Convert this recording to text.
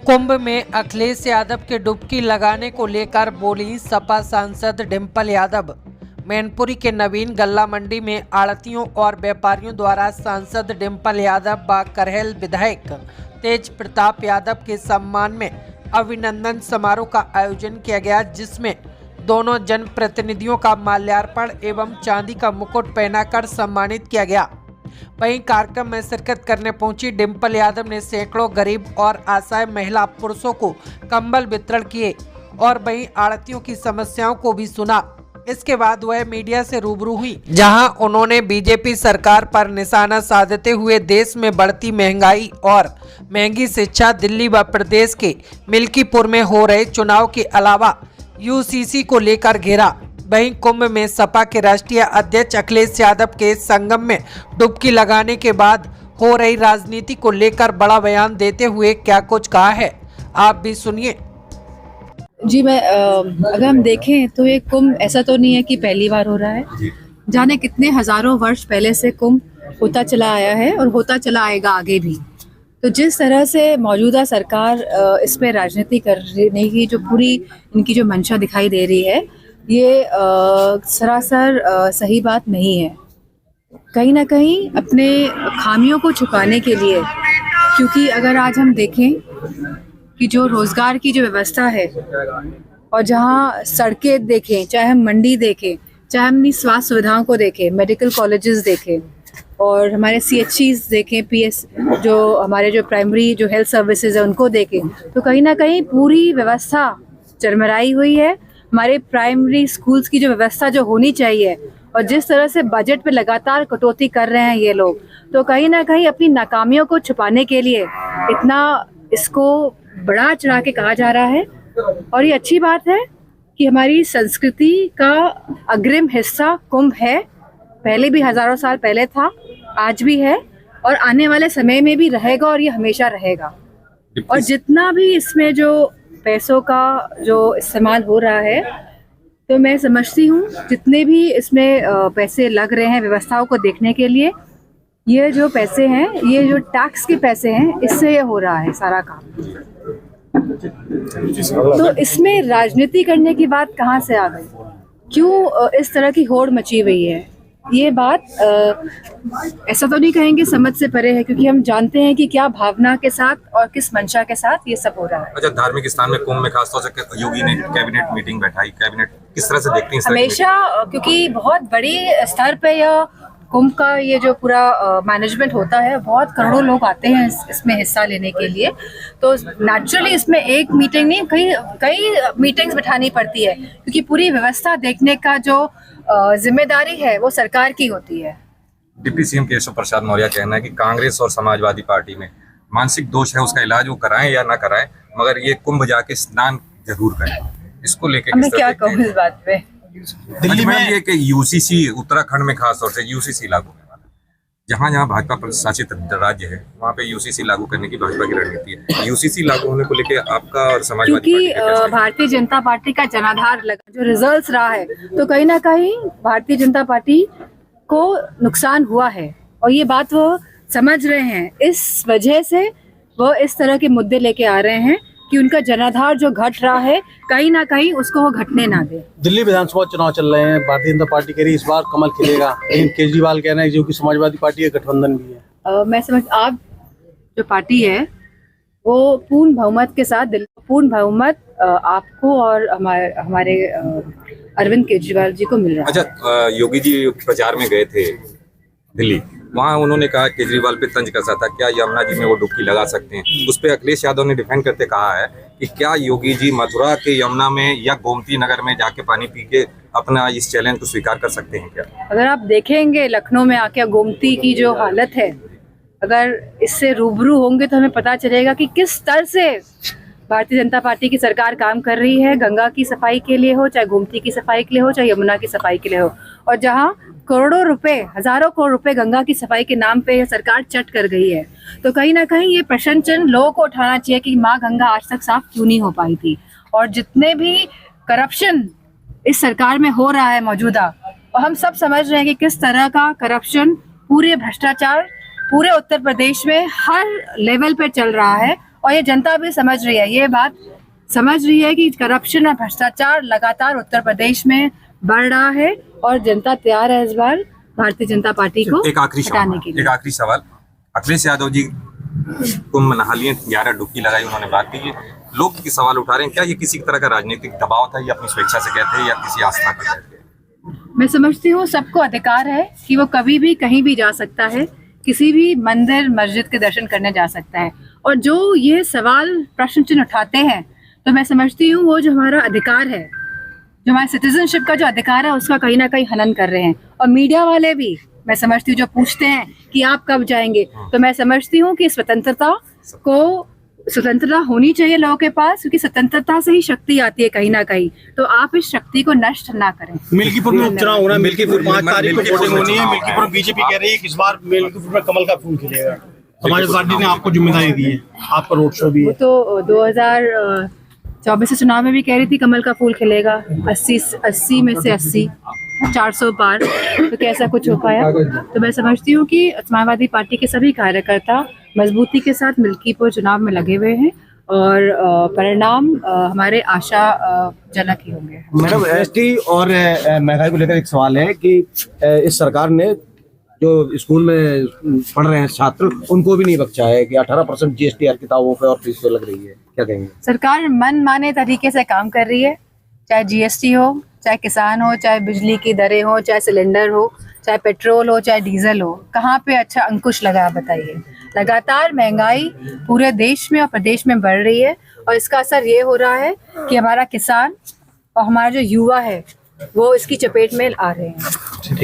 कुंभ में अखिलेश यादव के डुबकी लगाने को लेकर बोली सपा सांसद डिंपल यादव। मैनपुरी के नवीन गल्ला मंडी में आड़तियों और व्यापारियों द्वारा सांसद डिंपल यादव व करहल विधायक तेज प्रताप यादव के सम्मान में अभिनंदन समारोह का आयोजन किया गया, जिसमें दोनों जनप्रतिनिधियों का माल्यार्पण एवं चांदी का मुकुट पहनाकर सम्मानित किया गया। वहीं कार्यक्रम में शिरकत करने पहुंची डिंपल यादव ने सैकड़ों गरीब और असहाय महिला पुरुषों को कंबल वितरण किए और वहीं आड़तियों की समस्याओं को भी सुना। इसके बाद वह मीडिया से रूबरू हुई, जहां उन्होंने बीजेपी सरकार पर निशाना साधते हुए देश में बढ़ती महंगाई और महंगी शिक्षा, दिल्ली व प्रदेश के मिल्कीपुर में हो रहे चुनाव के अलावा यूसीसी को लेकर घेरा। वहीं कुंभ में सपा के राष्ट्रीय अध्यक्ष अखिलेश यादव के संगम में डुबकी लगाने के बाद हो रही राजनीति को लेकर बड़ा बयान देते हुए क्या कुछ कहा है, आप भी सुनिए। जी अगर हम देखें तो ये कुंभ ऐसा तो नहीं है कि पहली बार हो रहा है। जाने कितने हजारों वर्ष पहले से कुंभ होता चला आया है और होता चला आएगा आगे भी। तो जिस तरह से मौजूदा सरकार इस पे राजनीति करने की जो पूरी इनकी जो मंशा दिखाई दे रही है, ये सरासर सही बात नहीं है। कहीं ना कहीं अपने खामियों को छुपाने के लिए, क्योंकि अगर आज हम देखें कि जो रोजगार की जो व्यवस्था है और जहाँ सड़कें देखें, चाहे हम मंडी देखें, चाहे हम अपनी स्वास्थ्य सुविधाओं को देखें, मेडिकल कॉलेजेस देखें और हमारे CHCs देखें, PS जो हमारे जो प्राइमरी जो हेल्थ सर्विसेज है उनको देखें, तो कहीं ना कहीं पूरी व्यवस्था चरमराई हुई है। हमारे प्राइमरी स्कूल्स की जो व्यवस्था जो होनी चाहिए और जिस तरह से बजट पे लगातार कटौती कर रहे हैं ये लोग, तो कहीं ना कहीं अपनी नाकामियों को छुपाने के लिए इतना इसको बड़ा चढ़ा के कहा जा रहा है। और ये अच्छी बात है कि हमारी संस्कृति का अग्रिम हिस्सा कुंभ है। पहले भी हजारों साल पहले था, आज भी है और आने वाले समय में भी रहेगा और ये हमेशा रहेगा। और जितना भी इसमें जो पैसों का जो इस्तेमाल हो रहा है, तो मैं समझती हूँ जितने भी इसमें पैसे लग रहे हैं व्यवस्थाओं को देखने के लिए, ये जो पैसे हैं, ये जो टैक्स के पैसे हैं, इससे ये हो रहा है सारा काम। तो इसमें राजनीति करने की बात कहाँ से आ गई? क्यों इस तरह की होड़ मची हुई है? ये बात ऐसा तो नहीं कहेंगे समझ से परे है, क्योंकि हम जानते हैं कि क्या भावना के साथ और किस मंशा के साथ ये सब हो रहा है। अच्छा, धार्मिक स्थान में कुंभ में खासतौर से योगी ने कैबिनेट मीटिंग बैठाई, कैबिनेट किस तरह से देखती हैं? हमेशा, क्योंकि बहुत बड़ी स्तर पे यह कुंभ का ये जो पूरा मैनेजमेंट होता है, बहुत करोड़ों लोग आते हैं इसमें हिस्सा लेने के लिए, तो नेचुरली इसमें एक मीटिंग नहीं कई मीटिंग्स बिठानी पड़ती है, क्योंकि पूरी व्यवस्था देखने का जो जिम्मेदारी है वो सरकार की होती है। डिप्टी सीएम केशव प्रसाद मौर्य का कहना है कि कांग्रेस और समाजवादी पार्टी में मानसिक दोष है, उसका इलाज वो कराएं या ना कराएं, मगर ये कुंभ जाके स्नान जरूर करें। इसको लेकर मैं क्या कहूँ इस बात पे? दिल्ली में ये कि यूसीसी उत्तराखंड में खासतौर से यूसीसी लागू होने वाला है। जहाँ जहाँ भाजपा शासित राज्य है वहाँ पे यूसीसी लागू करने की भाजपा की रणनीति है। यूसीसी लागू होने को लेकर आपका और समाजवादी क्योंकि भारतीय जनता पार्टी का जनाधार लगा जो रिजल्ट्स रहा है, तो कहीं ना कहीं भारतीय जनता पार्टी को नुकसान हुआ है और ये बात वो समझ रहे हैं। इस वजह से वो इस तरह के मुद्दे लेके आ रहे हैं कि उनका जनाधार जो घट रहा है, कहीं ना कहीं उसको वो घटने ना दे। दिल्ली विधानसभा चुनाव चल रहे हैं, भारतीय जनता पार्टी कह रही इस बार कमल खिलेगा, लेकिन केजरीवाल कह रहे हैं जो कि समाजवादी पार्टी का गठबंधन भी है। मैं समझ, आप जो पार्टी है वो पूर्ण बहुमत के साथ, पूर्ण बहुमत आपको और हमारे अरविंद केजरीवाल जी को मिल रहा है। अच्छा, योगी जी प्रचार में गए थे दिल्ली, वहाँ उन्होंने कहा केजरीवाल पे तंज कसा था, क्या यमुना जी में वो डुबकी लगा सकते हैं? उस पर अखिलेश यादव ने डिफेंड करते कहा है कि क्या योगी जी मथुरा के यमुना में या गोमती नगर में जाके पानी पी के अपना इस चैलेंज को स्वीकार कर सकते हैं क्या? अगर आप देखेंगे लखनऊ में आके गोमती की जो हालत है, अगर इससे रूबरू होंगे तो हमें पता चलेगा कि किस स्तर से भारतीय जनता पार्टी की सरकार काम कर रही है। गंगा की सफाई के लिए हो, चाहे गोमती की सफाई के लिए हो, चाहे यमुना की सफाई के लिए हो, और जहां करोड़ों रुपए, हजारों करोड़ रुपए गंगा की सफाई के नाम पे सरकार चट कर गई है, तो कहीं ना कहीं ये प्रश्न चिन्ह लोगों को उठाना चाहिए कि माँ गंगा आज तक साफ क्यों नहीं हो पाई थी। और जितने भी करप्शन इस सरकार में हो रहा है मौजूदा, और हम सब समझ रहे हैं कि किस तरह का करप्शन, पूरे भ्रष्टाचार पूरे उत्तर प्रदेश में हर लेवल पे चल रहा है, और ये जनता भी समझ रही है, ये बात समझ रही है कि करप्शन और भ्रष्टाचार लगातार उत्तर प्रदेश में बढ़ रहा है और जनता तैयार है इस बार भारतीय जनता पार्टी को एक आखिरी हटाने के लिए। एक आखिरी सवाल, अखिलेश यादव जी कुंभ नहा लिए, 11 डुबकी लगाई, उन्होंने बात की। लोग की सवाल उठा रहे हैं, क्या ये किसी तरह का राजनीतिक दबाव था, या अपनी स्वेच्छा से कहते हैं, या किसी आस्था के कहते हैं? मैं समझती हूँ सबको अधिकार है कि वो कभी भी कहीं भी जा सकता है, किसी भी मंदिर मस्जिद के दर्शन करने जा सकता है। और जो ये सवाल प्रश्न चिन्ह उठाते हैं, तो मैं समझती हूँ वो जो हमारा अधिकार है, जो हमारे सिटीजनशिप का जो अधिकार है, उसका कहीं ना कहीं हनन कर रहे हैं। और मीडिया वाले भी मैं समझती हूँ जो पूछते हैं कि आप कब जाएंगे, तो मैं समझती हूँ कि स्वतंत्रता होनी चाहिए लोगों के पास, क्योंकि स्वतंत्रता से ही शक्ति आती है कहीं ना कहीं। तो आप इस शक्ति को नष्ट ना करें। मिल्कीपुर में उपचुनाव हो रहा है, मिल्कीपुर 5 तारीख को वोटिंग होनी है। मिल्कीपुर बीजेपी कह रही है कि इस बार मिल्कीपुर में कमल का फूल खिलेगा। समाजवादी पार्टी ने आपको जिम्मेदारी दी है, आपका रोड शो भी वो है। तो 2024 के चुनाव में भी कह रही थी कमल का फूल खिलेगा, 80 में से 80, 400 पार, तो कैसा कुछ हो पाया। तो मैं समझती हूँ कि समाजवादी पार्टी के सभी कार्यकर्ता मजबूती के साथ मिल्कीपुर चुनाव में लगे हुए हैं और परिणाम हमारे आशा जनक ही होंगे। मैडम, एसटी और महंगाई को लेकर एक सवाल है कि इस सरकार ने जो स्कूल में पढ़ रहे हैं छात्र, उनको भी नहीं बख्शा है कि 18% जीएसटी हर किताबों पे और फीस पे लग रही है, क्या कहेंगे? सरकार मन माने तरीके से काम कर रही है, चाहे जीएसटी हो, चाहे किसान हो, चाहे बिजली की दरें हो, चाहे सिलेंडर हो, चाहे पेट्रोल हो, चाहे डीजल हो, कहाँ पे अच्छा अंकुश लगा बताइए। लगातार महंगाई पूरे देश में और प्रदेश में बढ़ रही है और इसका असर ये हो रहा है कि हमारा किसान और हमारा जो युवा है वो इसकी चपेट में आ रहे हैं।